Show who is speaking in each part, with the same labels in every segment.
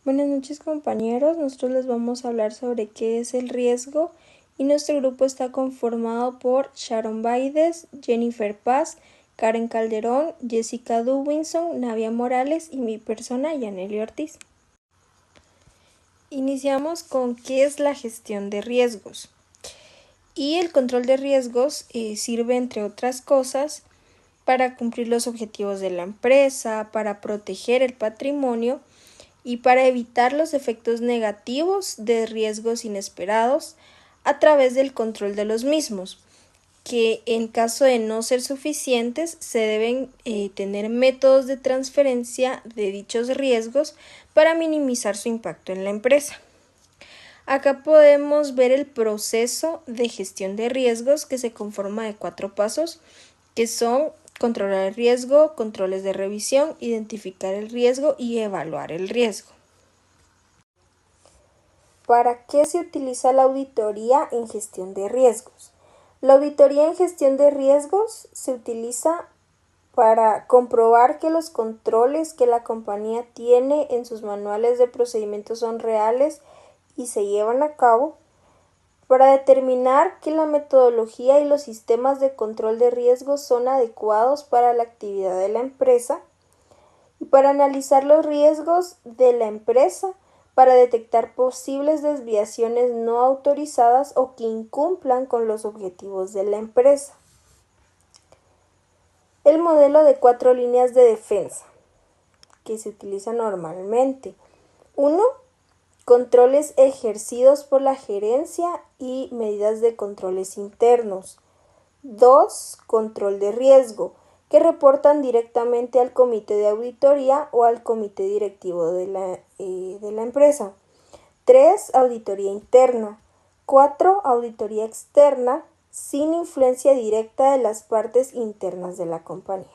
Speaker 1: Buenas noches compañeros, nosotros les vamos a hablar sobre qué es el riesgo y nuestro grupo está conformado por Sharon Baides, Jennifer Paz, Karen Calderón, Jessica Duwinson, Navia Morales y mi persona Yaneli Ortiz. Iniciamos con qué es la gestión de riesgos. Y el control de riesgos sirve, entre otras cosas, para cumplir los objetivos de la empresa, para proteger el patrimonio y para evitar los efectos negativos de riesgos inesperados a través del control de los mismos, que en caso de no ser suficientes se deben tener métodos de transferencia de dichos riesgos para minimizar su impacto en la empresa. Acá podemos ver el proceso de gestión de riesgos que se conforma de 4 pasos, que son controlar el riesgo, controles de revisión, identificar el riesgo y evaluar el riesgo. ¿Para qué se utiliza la auditoría en gestión de riesgos? La auditoría en gestión de riesgos se utiliza para comprobar que los controles que la compañía tiene en sus manuales de procedimientos son reales y se llevan a cabo, para determinar que la metodología y los sistemas de control de riesgos son adecuados para la actividad de la empresa y para analizar los riesgos de la empresa para detectar posibles desviaciones no autorizadas o que incumplan con los objetivos de la empresa. El modelo de 4 líneas de defensa que se utiliza normalmente. 1. Controles ejercidos por la gerencia y medidas de controles internos. 2. Control de riesgo, que reportan directamente al comité de auditoría o al comité directivo de la empresa. 3. Auditoría interna. 4. Auditoría externa, sin influencia directa de las partes internas de la compañía.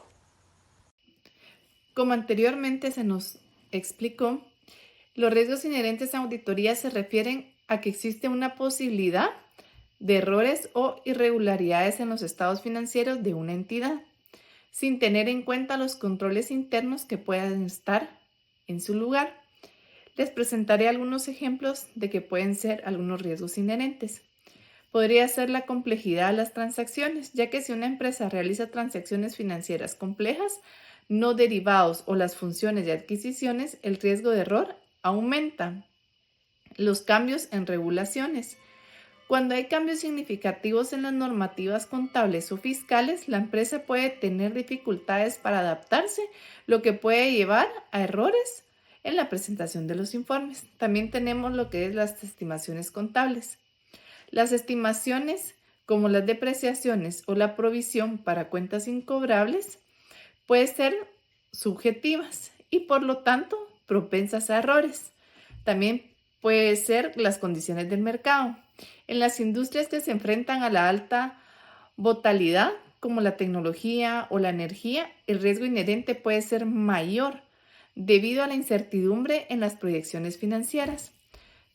Speaker 2: Como anteriormente se nos explicó, los riesgos inherentes a auditoría se refieren a que existe una posibilidad de errores o irregularidades en los estados financieros de una entidad, sin tener en cuenta los controles internos que puedan estar en su lugar. Les presentaré algunos ejemplos de que pueden ser algunos riesgos inherentes. Podría ser la complejidad de las transacciones, ya que si una empresa realiza transacciones financieras complejas, no derivados o las funciones de adquisiciones, el riesgo de error aumenta. Los cambios en regulaciones. Cuando hay cambios significativos en las normativas contables o fiscales, la empresa puede tener dificultades para adaptarse, lo que puede llevar a errores en la presentación de los informes. También tenemos lo que es las estimaciones contables. Las estimaciones, como las depreciaciones o la provisión para cuentas incobrables, pueden ser subjetivas y por lo tanto propensas a errores. También puede ser las condiciones del mercado. En las industrias que se enfrentan a la alta volatilidad, como la tecnología o la energía, el riesgo inherente puede ser mayor debido a la incertidumbre en las proyecciones financieras.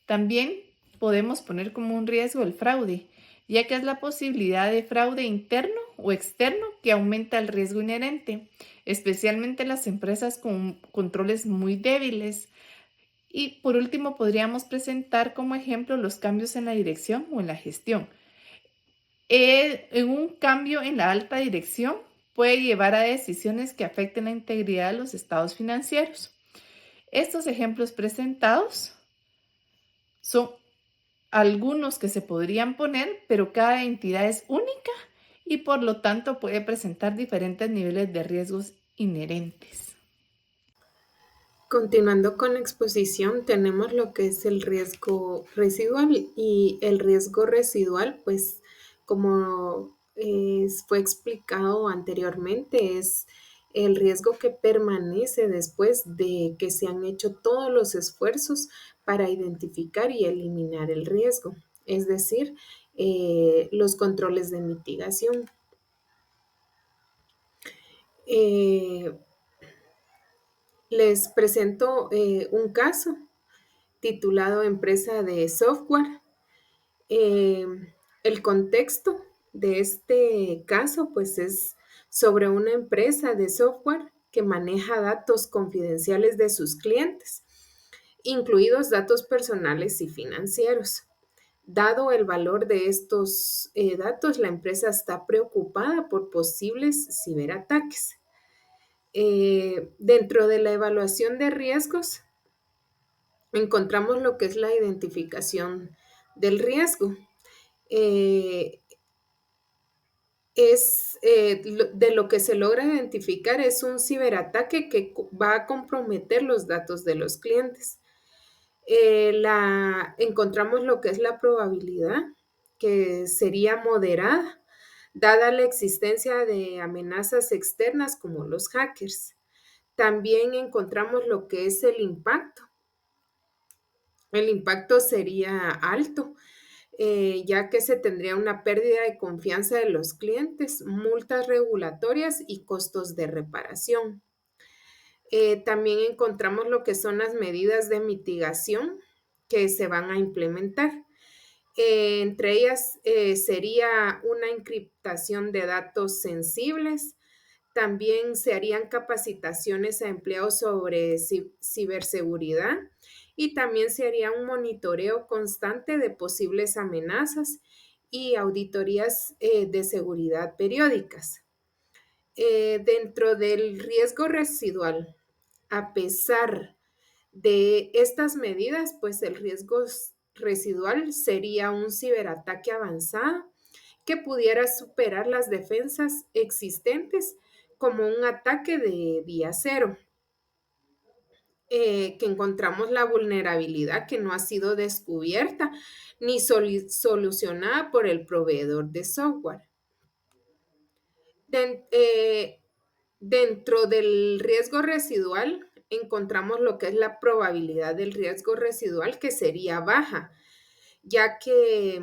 Speaker 2: También podemos poner como un riesgo el fraude, ya que es la posibilidad de fraude interno o externo que aumenta el riesgo inherente, especialmente en las empresas con controles muy débiles. Y por último, podríamos presentar como ejemplo los cambios en la dirección o en la gestión. En un cambio en la alta dirección puede llevar a decisiones que afecten la integridad de los estados financieros. Estos ejemplos presentados son algunos que se podrían poner, pero cada entidad es única y por lo tanto puede presentar diferentes niveles de riesgos inherentes.
Speaker 3: Continuando con la exposición, tenemos lo que es el riesgo residual y el riesgo residual, pues como fue explicado anteriormente, es el riesgo que permanece después de que se han hecho todos los esfuerzos para identificar y eliminar el riesgo, es decir, los controles de mitigación. Eh, Les presento un caso titulado Empresa de Software. Eh, el contexto de este caso pues es sobre una empresa de software que maneja datos confidenciales de sus clientes. incluidos datos personales y financieros. Dado el valor de estos datos, la empresa está preocupada por posibles ciberataques. Dentro de la evaluación de riesgos, encontramos lo que es la identificación del riesgo. De lo que se logra identificar es un ciberataque que va a comprometer los datos de los clientes. Encontramos lo que es la probabilidad, que sería moderada, dada la existencia de amenazas externas como los hackers. También encontramos lo que es el impacto. El impacto sería alto, ya que se tendría una pérdida de confianza de los clientes, multas regulatorias y costos de reparación. También encontramos lo que son las medidas de mitigación que se van a implementar. Entre ellas sería una encriptación de datos sensibles. También se harían capacitaciones a empleados sobre ciberseguridad y también se haría un monitoreo constante de posibles amenazas y auditorías de seguridad periódicas. Dentro del riesgo residual, a pesar de estas medidas, pues el riesgo residual sería un ciberataque avanzado que pudiera superar las defensas existentes como un ataque de día cero, que encontramos la vulnerabilidad que no ha sido descubierta ni solucionada por el proveedor de software. Dentro del riesgo residual encontramos lo que es la probabilidad del riesgo residual, que sería baja, ya que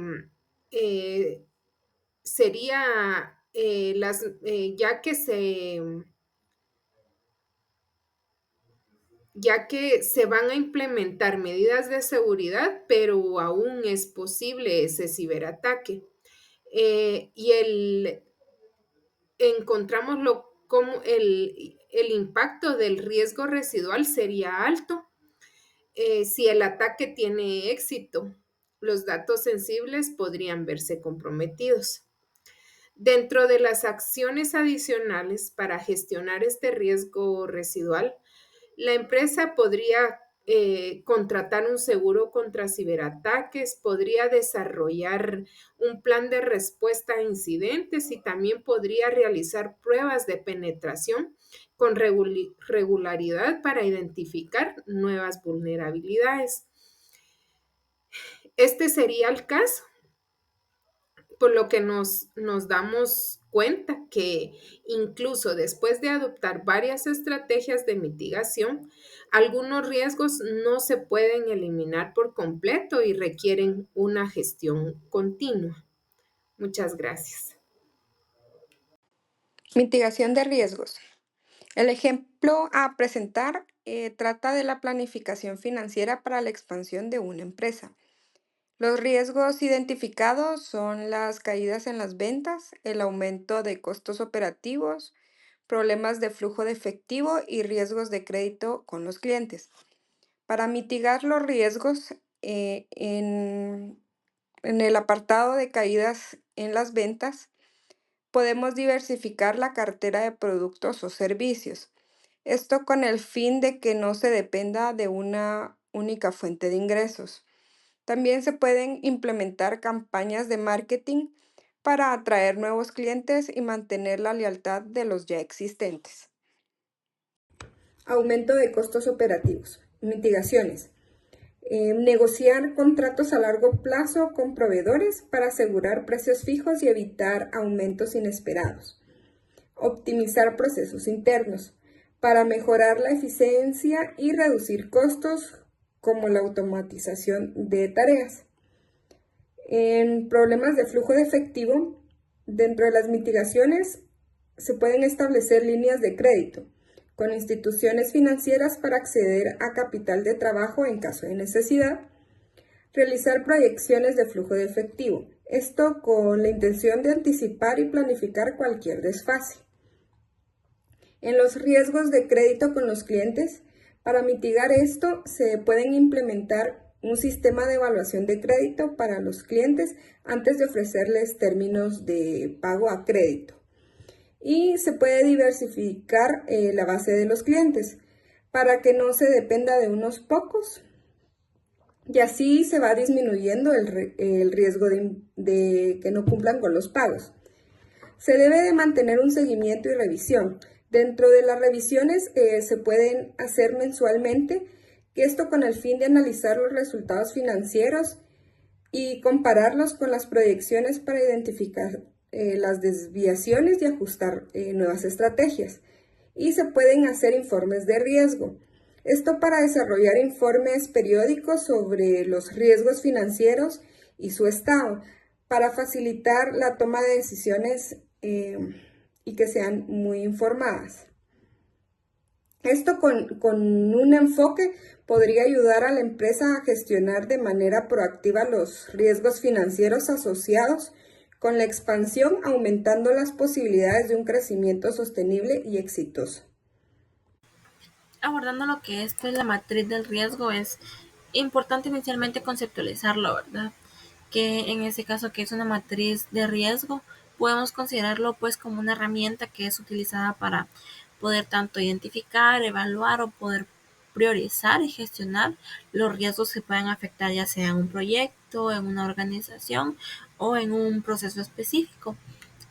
Speaker 3: se van a implementar medidas de seguridad, pero aún es posible ese ciberataque. Encontramos como el impacto del riesgo residual sería alto. Si el ataque tiene éxito, los datos sensibles podrían verse comprometidos. Dentro de las acciones adicionales para gestionar este riesgo residual, la empresa podría contratar un seguro contra ciberataques, podría desarrollar un plan de respuesta a incidentes y también podría realizar pruebas de penetración con regularidad para identificar nuevas vulnerabilidades. Este sería el caso, por lo que nos damos cuenta que incluso después de adoptar varias estrategias de mitigación, algunos riesgos no se pueden eliminar por completo y requieren una gestión continua. Muchas gracias.
Speaker 1: Mitigación de riesgos. El ejemplo a presentar trata de la planificación financiera para la expansión de una empresa. Los riesgos identificados son las caídas en las ventas, el aumento de costos operativos, problemas de flujo de efectivo y riesgos de crédito con los clientes. Para mitigar los riesgos en el apartado de caídas en las ventas, podemos diversificar la cartera de productos o servicios. Esto con el fin de que no se dependa de una única fuente de ingresos. También se pueden implementar campañas de marketing para atraer nuevos clientes y mantener la lealtad de los ya existentes. Aumento de costos operativos. Mitigaciones. Negociar contratos a largo plazo con proveedores para asegurar precios fijos y evitar aumentos inesperados. Optimizar procesos internos para mejorar la eficiencia y reducir costos, como la automatización de tareas. En problemas de flujo de efectivo, dentro de las mitigaciones se pueden establecer líneas de crédito con instituciones financieras para acceder a capital de trabajo en caso de necesidad. Realizar proyecciones de flujo de efectivo, esto con la intención de anticipar y planificar cualquier desfase. En los riesgos de crédito con los clientes,
Speaker 4: Para mitigar esto, se pueden implementar un sistema de evaluación de crédito para los clientes antes de ofrecerles términos de pago a crédito. Y se puede diversificar la base de los clientes para que no se dependa de unos pocos. Y así se va disminuyendo el riesgo de que no cumplan con los pagos. Se debe de mantener un seguimiento y revisión. Dentro de las revisiones se pueden hacer mensualmente, que esto con el fin de analizar los resultados financieros y compararlos con las proyecciones para identificar las desviaciones y ajustar nuevas estrategias. Y se pueden hacer informes de riesgo. Esto para desarrollar informes periódicos sobre los riesgos financieros y su estado, para facilitar la toma de decisiones y que sean muy informadas. Esto con un enfoque podría ayudar a la empresa a gestionar de manera proactiva los riesgos financieros asociados con la expansión, aumentando las posibilidades de un crecimiento sostenible y exitoso.
Speaker 5: Abordando lo que es pues, la matriz del riesgo, es importante inicialmente conceptualizarlo, ¿verdad? Que en este caso, que es una matriz de riesgo, podemos considerarlo pues como una herramienta que es utilizada para poder tanto identificar, evaluar o poder priorizar y gestionar los riesgos que puedan afectar ya sea en un proyecto, en una organización o en un proceso específico.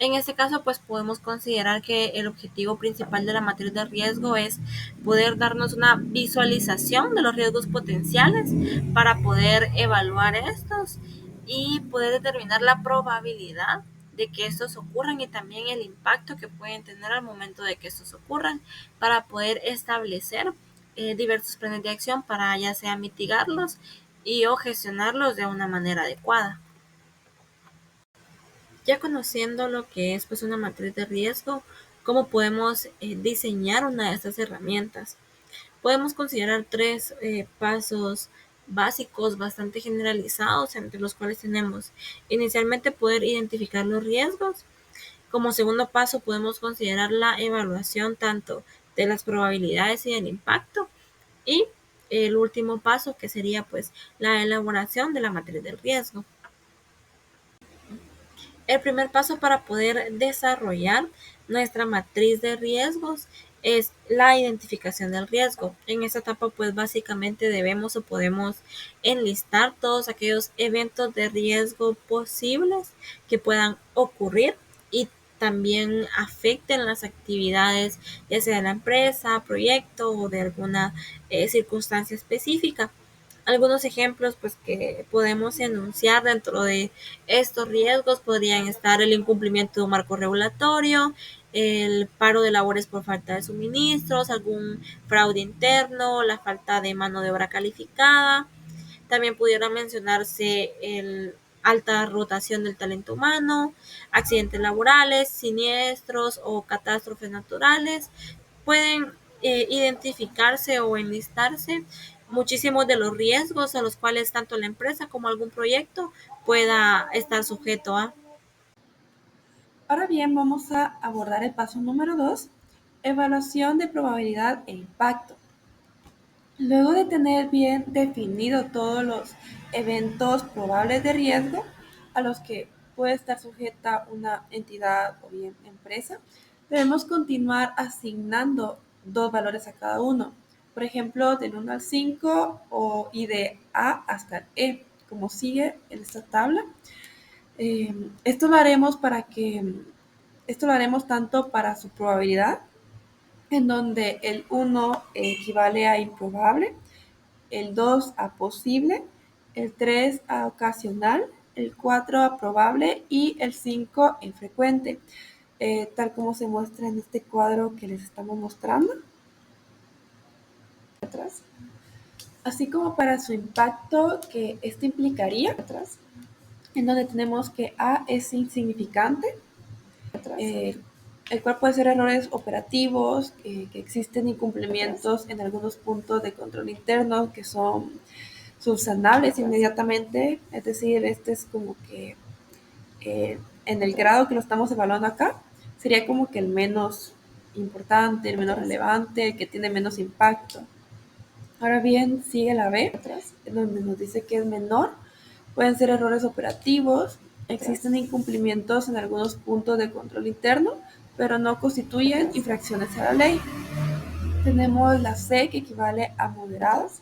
Speaker 5: En este caso, pues podemos considerar que el objetivo principal de la matriz de riesgo es poder darnos una visualización de los riesgos potenciales para poder evaluar estos y poder determinar la probabilidad de que estos ocurran y también el impacto que pueden tener al momento de que estos ocurran, para poder establecer diversos planes de acción para ya sea mitigarlos y o gestionarlos de una manera adecuada. Ya conociendo lo que es pues una matriz de riesgo, cómo podemos diseñar una de estas herramientas. Podemos considerar tres pasos básicos bastante generalizados, entre los cuales tenemos inicialmente poder identificar los riesgos. Como segundo paso podemos considerar la evaluación tanto de las probabilidades y del impacto, y el último paso que sería pues la elaboración de la matriz del riesgo. El primer paso para poder desarrollar nuestra matriz de riesgos es la identificación del riesgo. En esta etapa, pues básicamente debemos o podemos enlistar todos aquellos eventos de riesgo posibles que puedan ocurrir y también afecten las actividades, ya sea de la empresa, proyecto o de alguna circunstancia específica. Algunos ejemplos pues que podemos enunciar dentro de estos riesgos podrían estar el incumplimiento de un marco regulatorio, el paro de labores por falta de suministros, algún fraude interno, la falta de mano de obra calificada. También pudiera mencionarse el alta rotación del talento humano, accidentes laborales, siniestros o catástrofes naturales. Pueden identificarse o enlistarse muchísimos de los riesgos a los cuales tanto la empresa como algún proyecto pueda estar sujeto a.
Speaker 6: Ahora bien, vamos a abordar el paso número 2, evaluación de probabilidad e impacto. Luego de tener bien definido todos los eventos probables de riesgo a los que puede estar sujeta una entidad o bien empresa, debemos continuar asignando dos valores a cada uno. Por ejemplo, del 1 al 5 y de A hasta el E, como sigue en esta tabla. Esto lo haremos tanto para su probabilidad, en donde el 1 equivale a improbable, el 2 a posible, el 3 a ocasional, el 4 a probable y el 5 infrecuente, tal como se muestra en este cuadro que les estamos mostrando. Así como para su impacto, que esto implicaría, en donde tenemos que A es insignificante, el cual puede ser errores operativos, que existen incumplimientos en algunos puntos de control interno que son subsanables inmediatamente, es decir, este es como que en el grado que lo estamos evaluando acá, sería como que el menos importante, el menos relevante, el que tiene menos impacto. Ahora bien, sigue la B, donde nos dice que es menor. Pueden ser errores operativos, existen incumplimientos en algunos puntos de control interno, pero no constituyen infracciones a la ley. Tenemos la C, que equivale a moderados,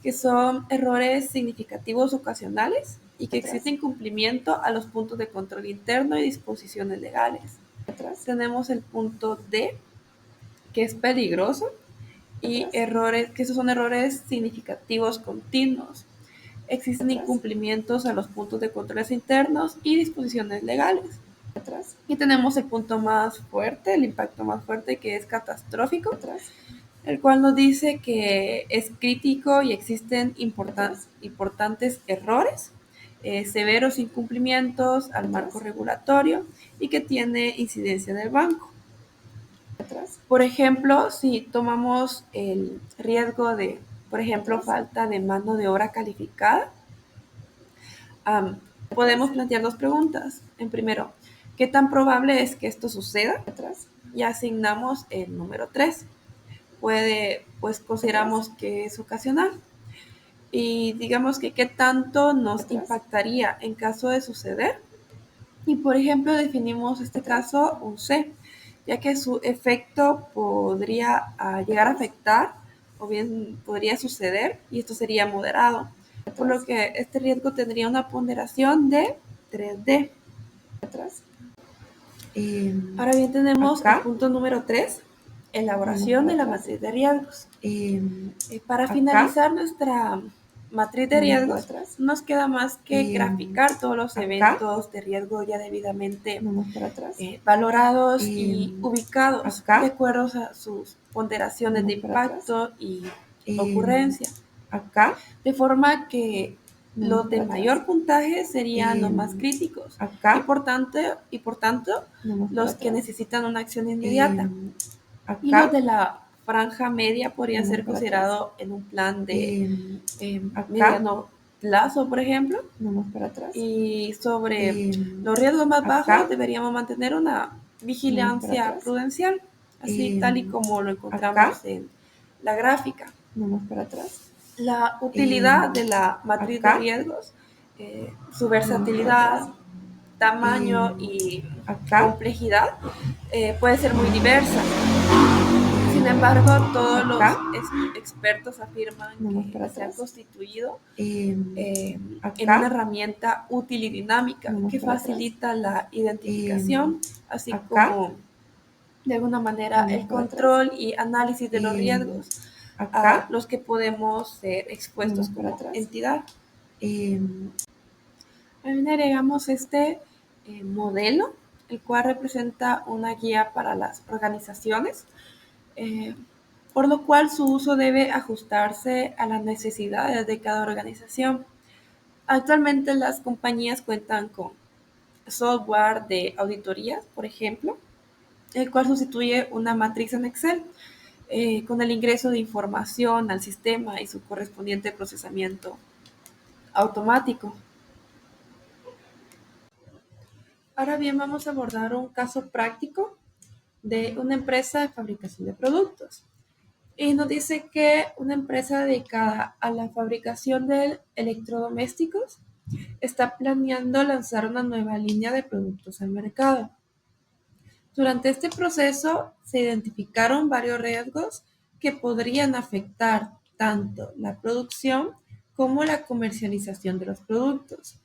Speaker 6: que son errores significativos ocasionales y que existe incumplimiento a los puntos de control interno y disposiciones legales. Tenemos el punto D, que es peligroso, y errores, que esos son errores significativos continuos. Existen incumplimientos a los puntos de controles internos y disposiciones legales. Y tenemos el punto más fuerte, el impacto más fuerte, que es catastrófico, el cual nos dice que es crítico y existen importantes errores, severos incumplimientos al marco regulatorio y que tiene incidencia en el banco. Por ejemplo, si tomamos el riesgo de, por ejemplo, falta de mano de obra calificada, podemos plantear dos preguntas. En primero, ¿qué tan probable es que esto suceda? Y asignamos el número 3. Pues consideramos que es ocasional. Y digamos que qué tanto nos impactaría en caso de suceder. Y por ejemplo, definimos este caso un C, ya que su efecto podría llegar a afectar o bien podría suceder y esto sería moderado, por lo que este riesgo tendría una ponderación de 3D. Ahora bien, tenemos el punto número 3, elaboración de la matriz de riesgos. Para finalizar nuestra matriz de riesgos, nos queda más que graficar todos los eventos de riesgo ya debidamente valorados y ubicados de acuerdo a sus ponderaciones de impacto y ocurrencia. De forma que los de mayor puntaje serían los más críticos y por tanto los que necesitan una acción inmediata. Y los de la franja media podría ser considerado en un plan de mediano plazo, por ejemplo. Y sobre los riesgos más bajos deberíamos mantener una vigilancia prudencial, así tal y como lo encontramos en la gráfica. La utilidad de la matriz de riesgos, su versatilidad, tamaño y complejidad puede ser muy diversa. Sin embargo, todos los expertos afirman que se ha constituido en una herramienta útil y dinámica que facilita la identificación, así como de alguna manera el control y análisis de los riesgos a los que podemos ser expuestos como entidad. También agregamos este modelo, el cual representa una guía para las organizaciones, por lo cual su uso debe ajustarse a las necesidades de cada organización. Actualmente las compañías cuentan con software de auditorías, por ejemplo, el cual sustituye una matriz en Excel, con el ingreso de información al sistema y su correspondiente procesamiento automático. Ahora bien, vamos a abordar un caso práctico de una empresa de fabricación de productos. Y nos dice que una empresa dedicada a la fabricación de electrodomésticos está planeando lanzar una nueva línea de productos al mercado. Durante este proceso se identificaron varios riesgos que podrían afectar tanto la producción como la comercialización de los productos.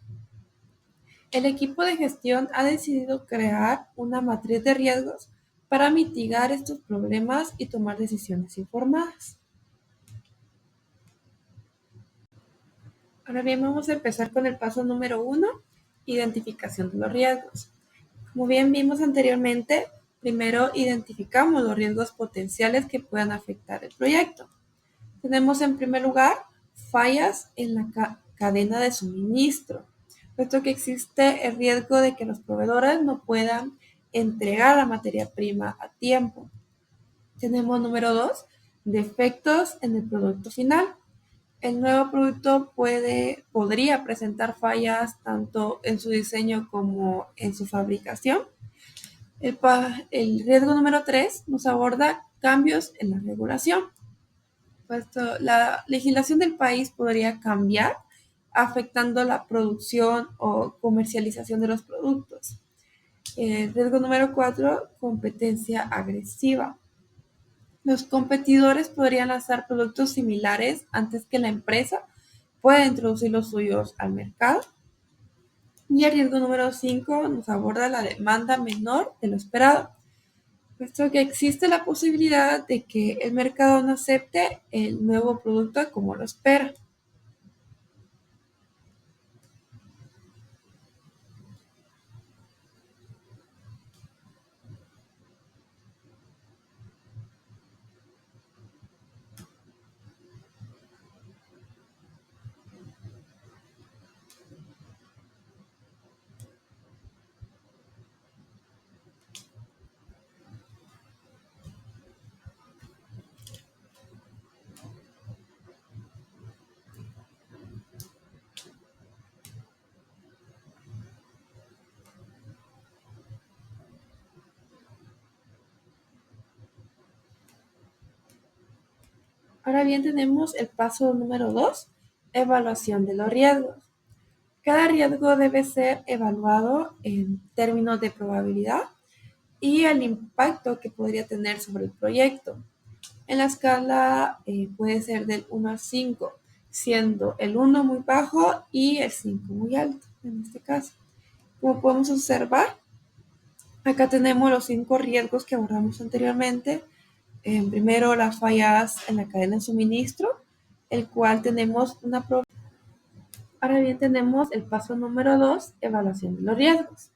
Speaker 6: El equipo de gestión ha decidido crear una matriz de riesgos para mitigar estos problemas y tomar decisiones informadas. Ahora bien, vamos a empezar con el paso número 1, identificación de los riesgos. Como bien vimos anteriormente, primero identificamos los riesgos potenciales que puedan afectar el proyecto. Tenemos en primer lugar fallas en la cadena de suministro, puesto que existe el riesgo de que los proveedores no puedan entregar la materia prima a tiempo. Tenemos número 2, defectos en el producto final. El nuevo producto podría presentar fallas tanto en su diseño como en su fabricación. El riesgo número 3 nos aborda cambios en la regulación. puesto la legislación del país podría cambiar, afectando la producción o comercialización de los productos. Riesgo número 4, competencia agresiva. Los competidores podrían lanzar productos similares antes que la empresa pueda introducir los suyos al mercado. Y el riesgo número 5 nos aborda la demanda menor de lo esperado, puesto que existe la posibilidad de que el mercado no acepte el nuevo producto como lo espera. Ahora bien, tenemos el paso número 2, evaluación de los riesgos. Cada riesgo debe ser evaluado en términos de probabilidad y el impacto que podría tener sobre el proyecto. En la escala puede ser del 1 al 5, siendo el 1 muy bajo y el 5 muy alto, en este caso. Como podemos observar, acá tenemos los 5 riesgos que abordamos anteriormente. Primero, las fallas en la cadena de suministro, el cual tenemos una probabilidad. Ahora bien, tenemos el paso número 2, evaluación de los riesgos.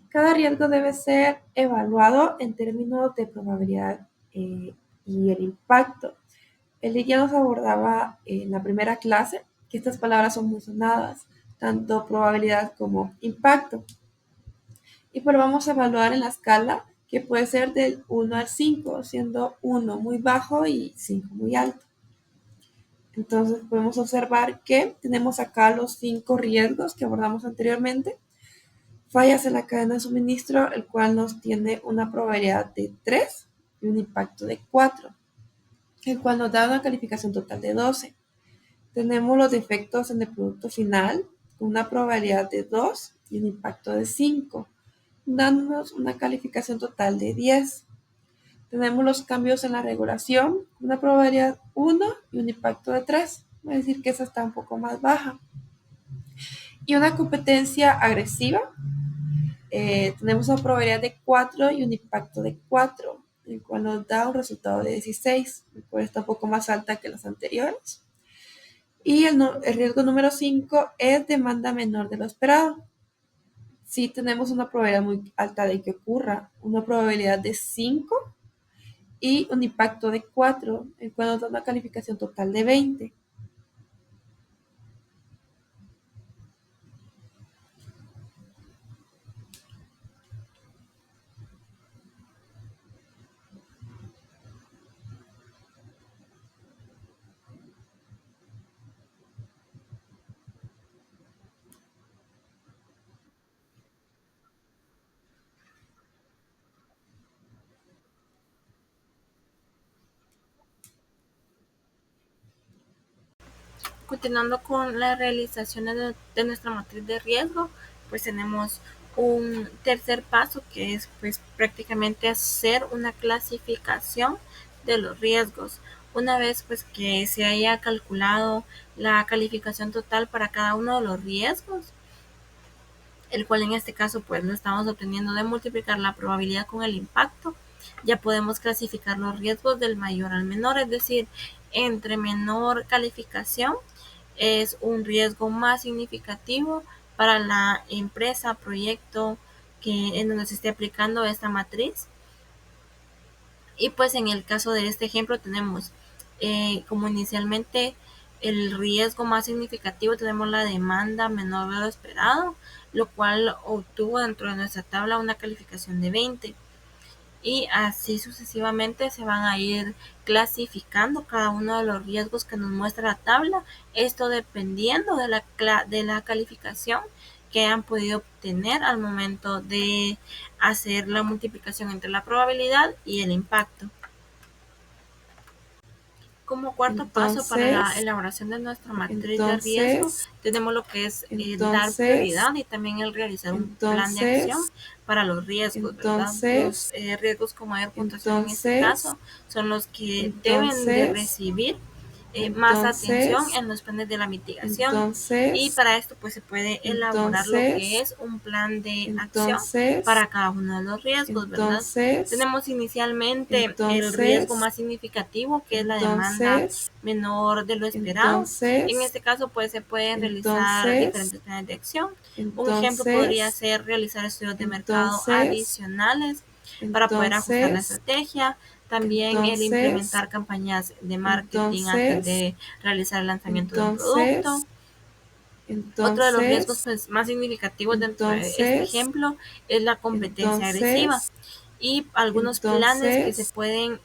Speaker 6: Cada riesgo debe ser evaluado en términos de probabilidad y el impacto. Él ya nos abordaba en la primera clase que estas palabras son muy sonadas, tanto probabilidad como impacto. Y pues vamos a evaluar en la escala que puede ser del 1 al 5, siendo 1 muy bajo y 5 muy alto. Entonces podemos observar que tenemos acá los 5 riesgos que abordamos anteriormente. Fallas en la cadena de suministro, el cual nos tiene una probabilidad de 3 y un impacto de 4, el cual nos da una calificación total de 12. Tenemos los defectos en el producto final, con una probabilidad de 2 y un impacto de 5, dándonos una calificación total de 10. Tenemos los cambios en la regulación, una probabilidad 1 y un impacto de 3, es decir que esa está un poco más baja. Y una competencia agresiva, tenemos una probabilidad de 4 y un impacto de 4, el cual nos da un resultado de 16, el cual está un poco más alta que las anteriores. Y el riesgo número 5 es demanda menor de lo esperado. Si tenemos una probabilidad muy alta de que ocurra, una probabilidad de 5 y un impacto de 4, el cual nos da una calificación total de 20.
Speaker 5: Continuando con las realizaciones de nuestra matriz de riesgo, pues tenemos un tercer paso que es pues prácticamente hacer una clasificación de los riesgos. Una vez pues que se haya calculado la calificación total para cada uno de los riesgos, el cual en este caso pues lo estamos obteniendo de multiplicar la probabilidad con el impacto, ya podemos clasificar los riesgos del mayor al menor, es decir, entre menor calificación es un riesgo más significativo para la empresa, proyecto en donde se esté aplicando esta matriz. Y pues en el caso de este ejemplo tenemos como inicialmente el riesgo más significativo, tenemos la demanda menor de lo esperado, lo cual obtuvo dentro de nuestra tabla una calificación de 20. Y así sucesivamente se van a ir clasificando cada uno de los riesgos que nos muestra la tabla, esto dependiendo de la calificación que han podido obtener al momento de hacer la multiplicación entre la probabilidad y el impacto. Como cuarto paso para la elaboración de nuestra matriz de riesgo, tenemos lo que es dar prioridad y también el realizar un plan de acción para los riesgos, ¿verdad? Los riesgos con mayor puntuación en este caso son los que deben de recibir más atención en los planes de la mitigación, y para esto pues se puede elaborar lo que es un plan de acción para cada uno de los riesgos, ¿verdad? Tenemos inicialmente el riesgo más significativo, que es la demanda menor de lo esperado. En este caso pues se pueden realizar diferentes planes de acción. Un ejemplo podría ser realizar estudios de mercado adicionales para poder ajustar la estrategia. También el implementar campañas de marketing antes de realizar el lanzamiento de un producto. Otro de los riesgos pues, más significativos dentro de este ejemplo es la competencia agresiva, y algunos planes que se pueden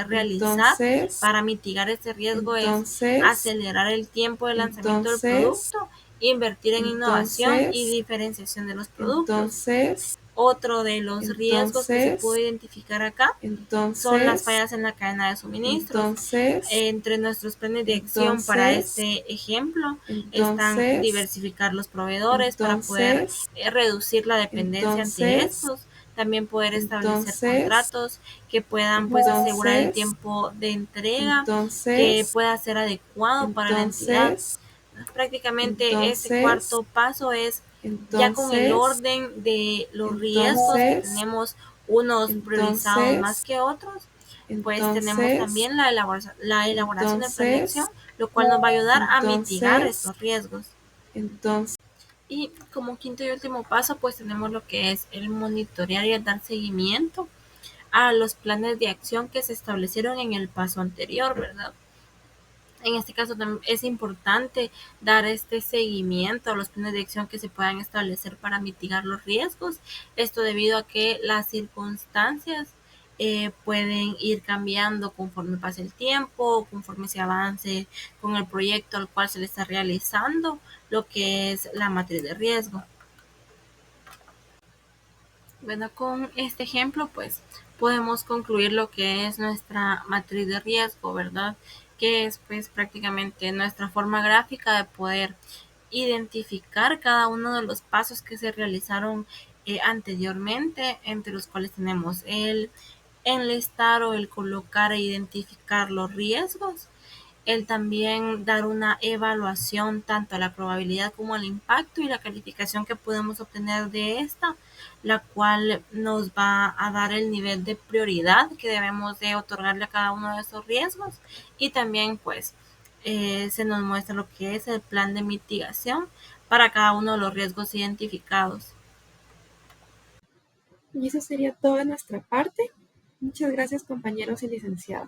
Speaker 5: realizar para mitigar este riesgo es acelerar el tiempo de lanzamiento del producto, invertir en innovación y diferenciación de los productos. Otro de los riesgos que se puede identificar acá son las fallas en la cadena de suministros. Entre nuestros planes de acción para este ejemplo están diversificar los proveedores para poder reducir la dependencia ante estos. También poder establecer contratos que puedan pues asegurar el tiempo de entrega, que pueda ser adecuado para la entidad. Prácticamente este cuarto paso es ya con el orden de los riesgos, que tenemos unos priorizados más que otros, pues tenemos también la elaboración del plan de acción, lo cual nos va a ayudar a mitigar estos riesgos. Y como quinto y último paso, pues tenemos lo que es el monitorear y el dar seguimiento a los planes de acción que se establecieron en el paso anterior, ¿verdad? En este caso también es importante dar este seguimiento a los planes de acción que se puedan establecer para mitigar los riesgos. Esto debido a que las circunstancias pueden ir cambiando conforme pase el tiempo, conforme se avance con el proyecto al cual se le está realizando lo que es la matriz de riesgo. Bueno, con este ejemplo, pues podemos concluir lo que es nuestra matriz de riesgo, ¿verdad? Que es pues prácticamente nuestra forma gráfica de poder identificar cada uno de los pasos que se realizaron anteriormente, entre los cuales tenemos el enlistar o el colocar e identificar los riesgos, el también dar una evaluación tanto a la probabilidad como al impacto y la calificación que podemos obtener de esta, la cual nos va a dar el nivel de prioridad que debemos de otorgarle a cada uno de esos riesgos, y también pues se nos muestra lo que es el plan de mitigación para cada uno de los riesgos identificados.
Speaker 6: Y eso sería toda nuestra parte. Muchas gracias, compañeros y licenciado.